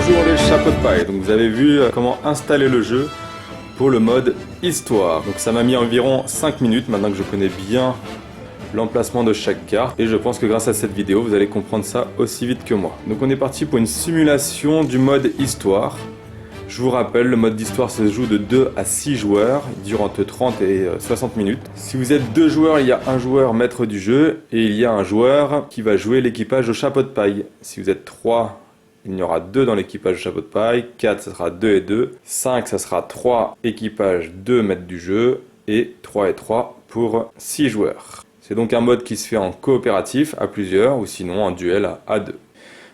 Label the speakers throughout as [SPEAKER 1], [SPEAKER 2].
[SPEAKER 1] Bonjour les chapeaux de paille, donc vous avez vu comment installer le jeu pour le mode histoire. Donc ça m'a mis environ 5 minutes maintenant que je connais bien l'emplacement de chaque carte et je pense que grâce à cette vidéo vous allez comprendre ça aussi vite que moi. Donc on est parti pour une simulation du mode histoire. Je vous rappelle, le mode d'histoire se joue de 2 à 6 joueurs, il dure entre 30 et 60 minutes. Si vous êtes 2 joueurs, il y a un joueur maître du jeu et il y a un joueur qui va jouer l'équipage au chapeau de paille. Si vous êtes 3, il y aura 2 dans l'équipage au chapeau de paille, 4 ça sera 2 et 2, 5 ça sera 3 équipages 2 maîtres du jeu et 3 et 3 pour 6 joueurs. C'est donc un mode qui se fait en coopératif à plusieurs ou sinon en duel à 2.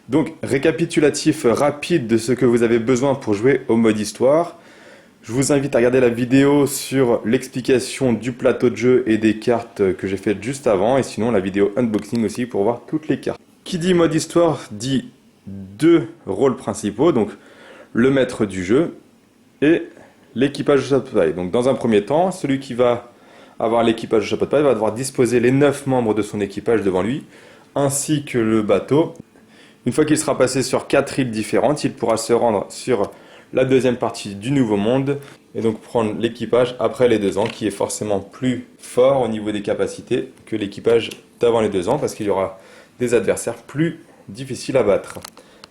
[SPEAKER 1] Donc, récapitulatif rapide de ce que vous avez besoin pour jouer au mode histoire. Je vous invite à regarder la vidéo sur l'explication du plateau de jeu et des cartes que j'ai faites juste avant. Et sinon, la vidéo unboxing aussi pour voir toutes les cartes. Qui dit mode histoire dit 2 rôles principaux. Donc, le maître du jeu et l'équipage de chapeau de paille. Donc, dans un premier temps, celui qui va avoir l'équipage de chapeau de paille va devoir disposer les 9 membres de son équipage devant lui, ainsi que le bateau. Une fois qu'il sera passé sur 4 îles différentes, il pourra se rendre sur la deuxième partie du Nouveau Monde et donc prendre l'équipage après les 2 ans qui est forcément plus fort au niveau des capacités que l'équipage d'avant les 2 ans parce qu'il y aura des adversaires plus difficiles à battre.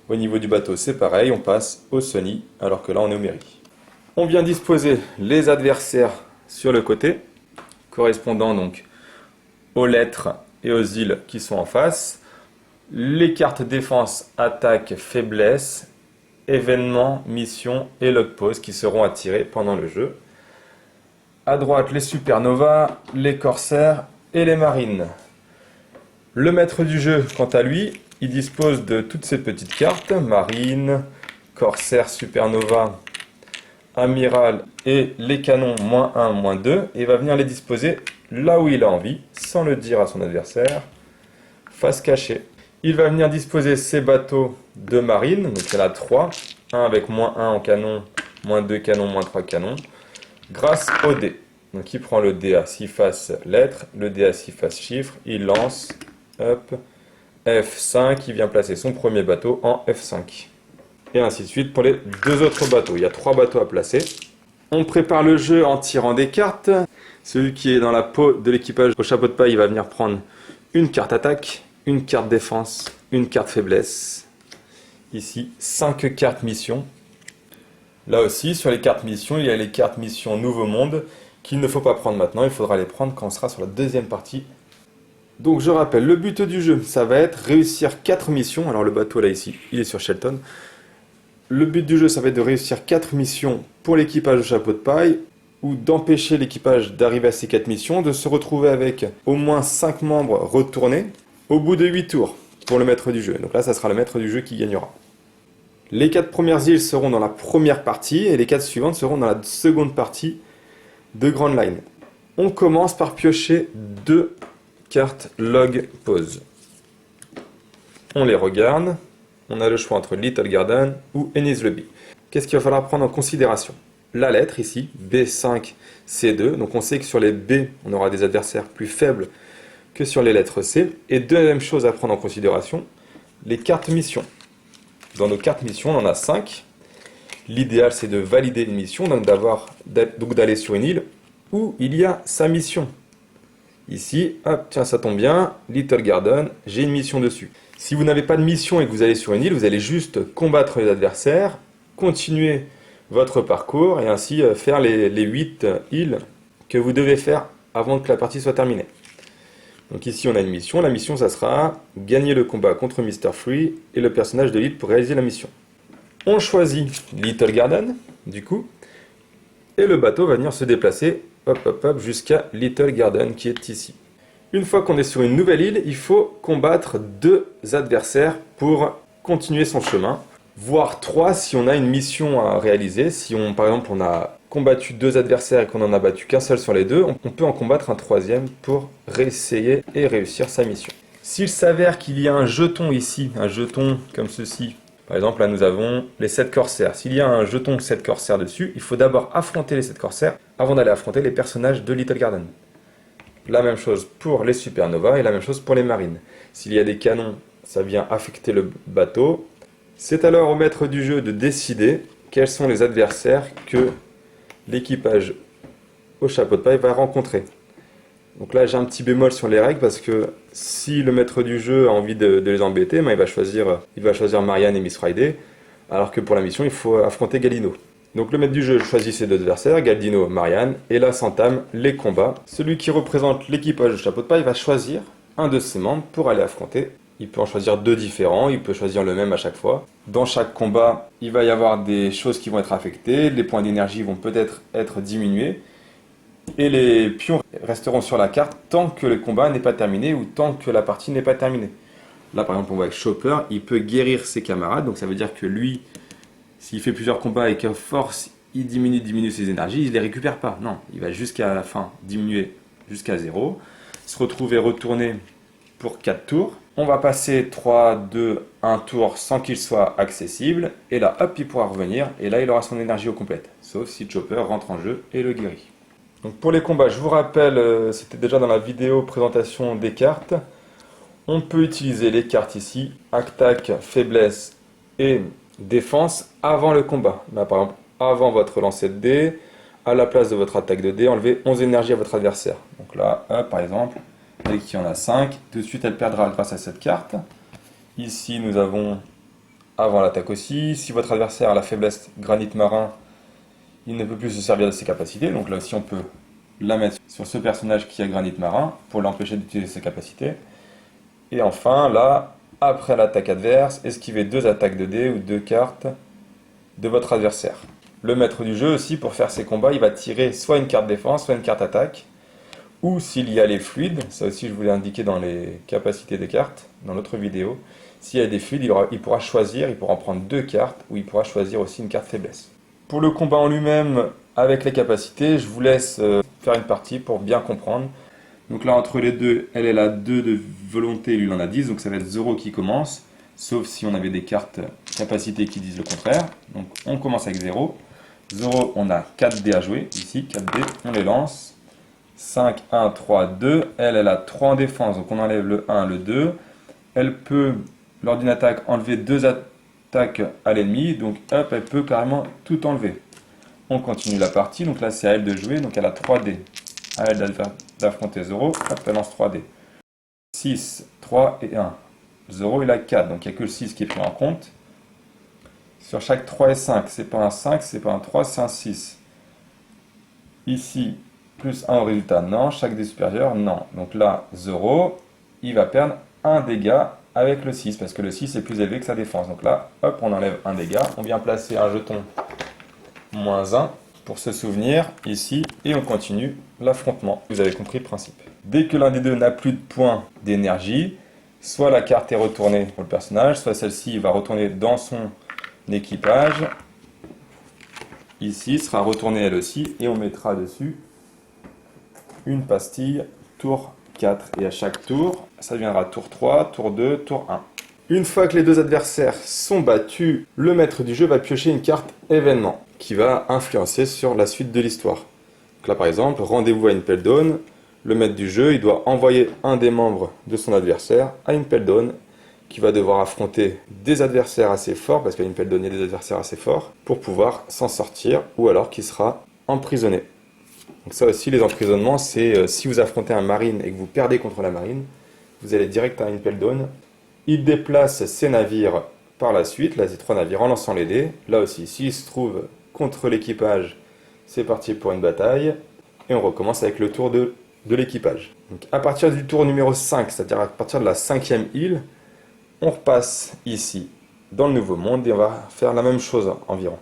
[SPEAKER 1] Au niveau du bateau, c'est pareil, on passe au Sony alors que là on est au Mairie. On vient disposer les adversaires sur le côté, correspondant donc aux lettres et aux îles qui sont en face. Les cartes défense, attaque, faiblesse, événements, mission et log pause qui seront à tirer pendant le jeu. À droite, les supernovas, les corsaires et les marines. Le maître du jeu, quant à lui, il dispose de toutes ces petites cartes, marine, corsaire, supernova, amiral et les canons -1, -2, et va venir les disposer là où il a envie, sans le dire à son adversaire, face cachée. Il va venir disposer ses bateaux de marine, donc il y en a 3, un avec -1 en canon, -2 canon, -3 canon, grâce au dé. Donc il prend le dé à 6 faces lettres, le dé à 6 faces chiffres, il lance, hop, F5, il vient placer son premier bateau en F5. Et ainsi de suite pour les 2 autres bateaux. Il y a 3 bateaux à placer. On prépare le jeu en tirant des cartes. Celui qui est dans la peau de l'équipage au chapeau de paille, il va venir prendre une carte attaque, une carte défense, une carte faiblesse. Ici, 5 cartes mission. Là aussi, sur les cartes mission, il y a les cartes mission Nouveau Monde qu'il ne faut pas prendre maintenant. Il faudra les prendre quand on sera sur la deuxième partie. Donc je rappelle, le but du jeu, ça va être réussir 4 missions. Alors le bateau là ici, il est sur Shelton. Le but du jeu, ça va être de réussir 4 missions pour l'équipage au chapeau de paille, ou d'empêcher l'équipage d'arriver à ces 4 missions, de se retrouver avec au moins 5 membres retournés, au bout de 8 tours pour le maître du jeu. Donc là, ça sera le maître du jeu qui gagnera. Les 4 premières îles seront dans la première partie et les 4 suivantes seront dans la seconde partie de Grand Line. On commence par piocher 2 cartes log pause. On les regarde. On a le choix entre Little Garden ou Ennis Lobby. Qu'est-ce qu'il va falloir prendre en considération? La lettre ici, B5, C2. Donc on sait que sur les B, on aura des adversaires plus faibles que sur les lettres C. Et deuxième chose à prendre en considération, les cartes missions. Dans nos cartes missions, on en a 5. L'idéal, c'est de valider une mission, donc d'aller sur une île où il y a sa mission. Ici, hop, tiens, ça tombe bien, Little Garden, j'ai une mission dessus. Si vous n'avez pas de mission et que vous allez sur une île, vous allez juste combattre les adversaires, continuer votre parcours et ainsi faire les 8 îles que vous devez faire avant que la partie soit terminée. Donc ici on a une mission, la mission ça sera gagner le combat contre Mr. Free et le personnage de l'île pour réaliser la mission. On choisit Little Garden du coup et le bateau va venir se déplacer hop hop hop jusqu'à Little Garden qui est ici. Une fois qu'on est sur une nouvelle île, il faut combattre 2 adversaires pour continuer son chemin, voire 3 si on a une mission à réaliser. Si par exemple on a combattu 2 adversaires et qu'on n'en a battu qu'un seul sur les 2, on peut en combattre un 3e pour réessayer et réussir sa mission. S'il s'avère qu'il y a un jeton ici, un jeton comme ceci, par exemple là nous avons les 7 corsaires. S'il y a un jeton 7 corsaires dessus, il faut d'abord affronter les 7 corsaires avant d'aller affronter les personnages de Little Garden. La même chose pour les supernovas et la même chose pour les marines. S'il y a des canons, ça vient affecter le bateau. C'est alors au maître du jeu de décider quels sont les adversaires que l'équipage au chapeau de paille va rencontrer. Donc là j'ai un petit bémol sur les règles parce que si le maître du jeu a envie de les embêter, il va choisir Marianne et Miss Friday, alors que pour la mission il faut affronter Galdino. Donc le maître du jeu choisit ses deux adversaires, Galdino, Marianne, et là s'entament les combats. Celui qui représente l'équipage du chapeau de paille va choisir un de ses membres pour aller affronter. Il peut en choisir deux différents, il peut choisir le même à chaque fois. Dans chaque combat, il va y avoir des choses qui vont être affectées, les points d'énergie vont peut-être être diminués, et les pions resteront sur la carte tant que le combat n'est pas terminé ou tant que la partie n'est pas terminée. Là par exemple on voit avec Chopper, il peut guérir ses camarades, donc ça veut dire que lui, s'il fait plusieurs combats et qu'à force il diminue ses énergies, il ne les récupère pas. Non, il va jusqu'à la fin diminuer jusqu'à 0, se retrouver retourné pour 4 tours. On va passer 3, 2, 1 tour sans qu'il soit accessible. Et là, hop, il pourra revenir. Et là, il aura son énergie au complète. Sauf si Chopper rentre en jeu et le guérit. Donc pour les combats, je vous rappelle, c'était déjà dans la vidéo présentation des cartes. On peut utiliser les cartes ici, attaque, faiblesse et défense avant le combat. Là, par exemple, avant votre lancer de dés, à la place de votre attaque de dés, enlevez 11 énergies à votre adversaire. Donc là, hop, par exemple, dès qu'il y en a 5, tout de suite elle perdra grâce à cette carte. Ici, nous avons avant l'attaque aussi. Si votre adversaire a la faiblesse granit marin, il ne peut plus se servir de ses capacités. Donc là aussi, on peut la mettre sur ce personnage qui a granit marin pour l'empêcher d'utiliser ses capacités. Et enfin, là, après l'attaque adverse, esquivez 2 attaques de dés ou 2 cartes de votre adversaire. Le maître du jeu aussi, pour faire ses combats, il va tirer soit une carte défense, soit une carte attaque. Ou s'il y a les fluides, ça aussi je vous l'ai indiqué dans les capacités des cartes, dans l'autre vidéo. S'il y a des fluides, il pourra choisir, il pourra en prendre 2 cartes, ou il pourra choisir aussi une carte faiblesse. Pour le combat en lui-même, avec les capacités, je vous laisse faire une partie pour bien comprendre. Donc là, entre les deux, elle a 2 de volonté, lui il en a 10, donc ça va être 0 qui commence, sauf si on avait des cartes capacités qui disent le contraire. Donc on commence avec 0. 0, on a 4 dés à jouer, ici, 4 dés, on les lance. 5, 1, 3, 2. Elle a 3 en défense, donc on enlève le 1, le 2. Elle peut, lors d'une attaque, enlever 2 attaques à l'ennemi, donc hop, elle peut carrément tout enlever. On continue la partie, donc là c'est à elle de jouer, donc elle a 3 dés. À elle d'affronter 0, hop, elle lance 3 dés. 6, 3 et 1. 0, il a 4, donc il n'y a que le 6 qui est pris en compte. Sur chaque 3 et 5, c'est pas un 5, c'est pas un 3, c'est un 6. Ici, plus 1 au résultat, non. Chaque dé supérieur, non. Donc là, 0, il va perdre 1 dégât avec le 6, parce que le 6 est plus élevé que sa défense. Donc là, hop, on enlève 1 dégât. On vient placer un jeton moins 1 pour se souvenir, ici, et on continue l'affrontement. Vous avez compris le principe. Dès que l'un des deux n'a plus de points d'énergie, soit la carte est retournée pour le personnage, soit celle-ci va retourner dans son équipage. Ici, sera retournée elle aussi, et on mettra dessus une pastille, tour 4. Et à chaque tour, ça deviendra tour 3, tour 2, tour 1. Une fois que les deux adversaires sont battus, le maître du jeu va piocher une carte événement qui va influencer sur la suite de l'histoire. Donc là par exemple, rendez-vous à Impel Down, le maître du jeu il doit envoyer un des membres de son adversaire à Impel Down qui va devoir affronter des adversaires assez forts, parce qu'à Impel Down il y a des adversaires assez forts, pour pouvoir s'en sortir, ou alors qu'il sera emprisonné. Donc ça aussi, les emprisonnements, c'est si vous affrontez un marine et que vous perdez contre la marine, vous allez direct à Impel Down. Il déplace ses navires par la suite, là c'est 3 navires en lançant les dés. Là aussi, s'il se trouve contre l'équipage, c'est parti pour une bataille. Et on recommence avec le tour de l'équipage. Donc à partir du tour numéro 5, c'est-à-dire à partir de la 5e île, on repasse ici dans le Nouveau Monde et on va faire la même chose environ.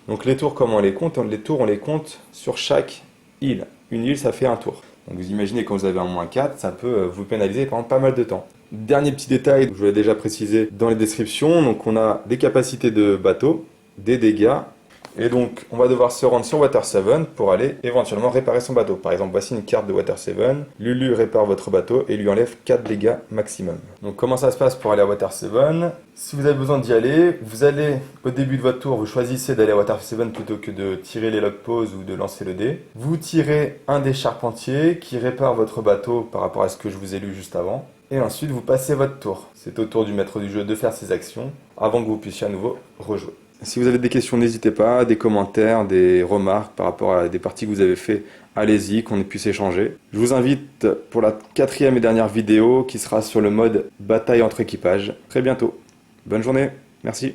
[SPEAKER 1] Donc les tours, comment on les compte? Les tours, on les compte sur chaque île. Une île, ça fait un tour. Donc vous imaginez quand vous avez un -4, ça peut vous pénaliser pendant pas mal de temps. Dernier petit détail, je vous l'ai déjà précisé dans les descriptions, donc on a des capacités de bateau, des dégâts, et donc on va devoir se rendre sur Water 7 pour aller éventuellement réparer son bateau. Par exemple, voici une carte de Water 7, Lulu répare votre bateau et lui enlève 4 dégâts maximum. Donc comment ça se passe pour aller à Water 7? Si vous avez besoin d'y aller, vous allez au début de votre tour, vous choisissez d'aller à Water 7 plutôt que de tirer les log pause ou de lancer le dé. Vous tirez un des charpentiers qui répare votre bateau par rapport à ce que je vous ai lu juste avant. Et ensuite, vous passez votre tour. C'est au tour du maître du jeu de faire ses actions avant que vous puissiez à nouveau rejouer. Si vous avez des questions, n'hésitez pas, des commentaires, des remarques par rapport à des parties que vous avez fait, allez-y, qu'on puisse échanger. Je vous invite pour la 4e et dernière vidéo qui sera sur le mode bataille entre équipages. Très bientôt. Bonne journée, merci.